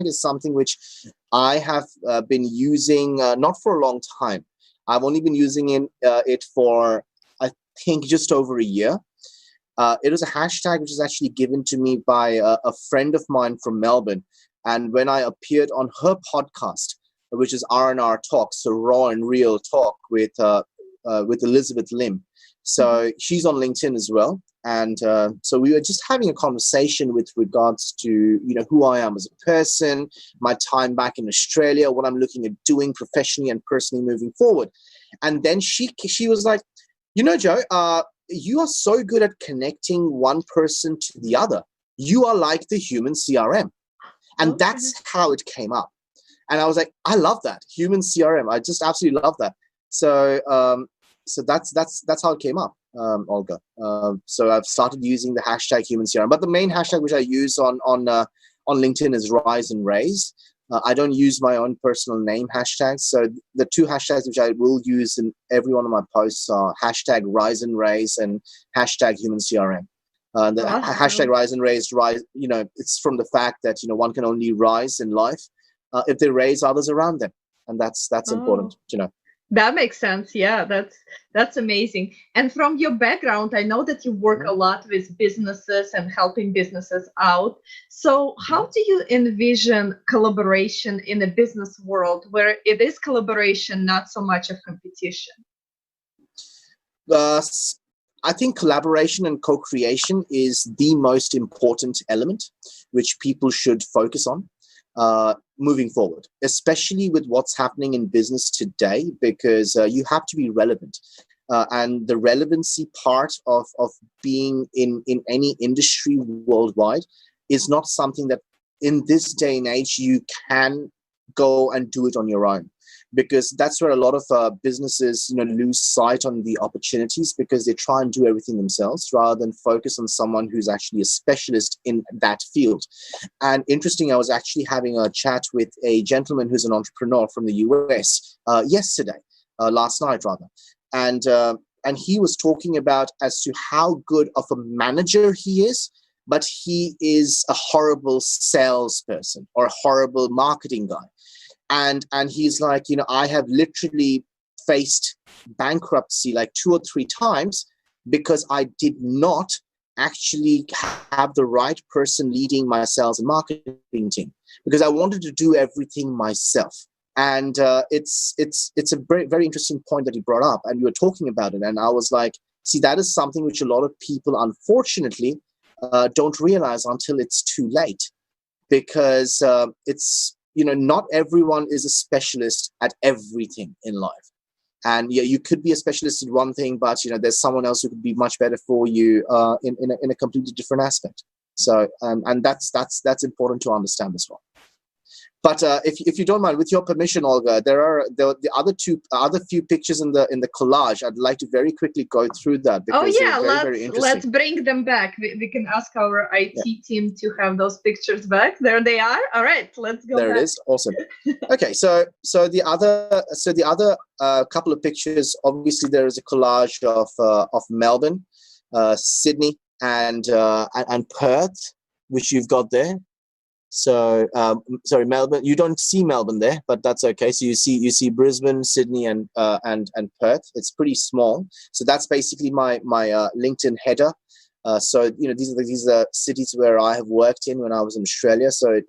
is something which I have been using not for a long time. I've only been using it for, I think, just over a year. It was a hashtag which was actually given to me by a friend of mine from Melbourne. And when I appeared on her podcast, which is R&R Talk, so Raw and Real Talk with Elizabeth Lim. So she's on LinkedIn as well. And so we were just having a conversation with regards to, who I am as a person, my time back in Australia, what I'm looking at doing professionally and personally moving forward. And then she was like, Joe, you are so good at connecting one person to the other. You are like the human CRM. And that's how it came up. And I was like, I love that, human CRM. I just absolutely love that. So so that's how it came up, Olga. So I've started using the hashtag human CRM. But the main hashtag which I use on LinkedIn is Rise and Raise. I don't use my own personal name hashtags. So the two hashtags which I will use in every one of my posts are hashtag Rise and Raise and hashtag human CRM. The hashtag Rise and Raise, it's from the fact that, one can only rise in life if they raise others around them. And that's important, That makes sense. Yeah, that's amazing. And from your background, I know that you work a lot with businesses and helping businesses out. So how do you envision collaboration in a business world where it is collaboration, not so much of competition? I think collaboration and co-creation is the most important element which people should focus on moving forward, especially with what's happening in business today, because you have to be relevant. And the relevancy part of being in any industry worldwide is not something that in this day and age you can go and do it on your own. Because that's where a lot of businesses, lose sight on the opportunities because they try and do everything themselves rather than focus on someone who's actually a specialist in that field. And interesting, I was actually having a chat with a gentleman who's an entrepreneur from the US last night rather, and he was talking about as to how good of a manager he is, but he is a horrible salesperson or a horrible marketing guy. And he's like, I have literally faced bankruptcy like 2 or 3 times because I did not actually have the right person leading my sales and marketing team because I wanted to do everything myself. And it's a very, very interesting point that you brought up, and you were talking about it. And I was like, see, that is something which a lot of people, unfortunately, don't realize until it's too late, because it's, not everyone is a specialist at everything in life. And yeah, you could be a specialist in one thing, but there's someone else who could be much better for you in a completely different aspect. So and that's important to understand as well. But if you don't mind, with your permission, Olga, there are the other few pictures in the collage. I'd like to very quickly go through that because they're very, very interesting. Let's bring them back. We can ask our IT team to have those pictures back. There they are. All right, let's go. There it is. Awesome. Okay, so the other couple of pictures. Obviously, there is a collage of Melbourne, Sydney, and Perth, which you've got there. So sorry, Melbourne. You don't see Melbourne there, but that's okay. So you see Brisbane, Sydney, and Perth. It's pretty small. So that's basically my LinkedIn header. So these are cities where I have worked in when I was in Australia. So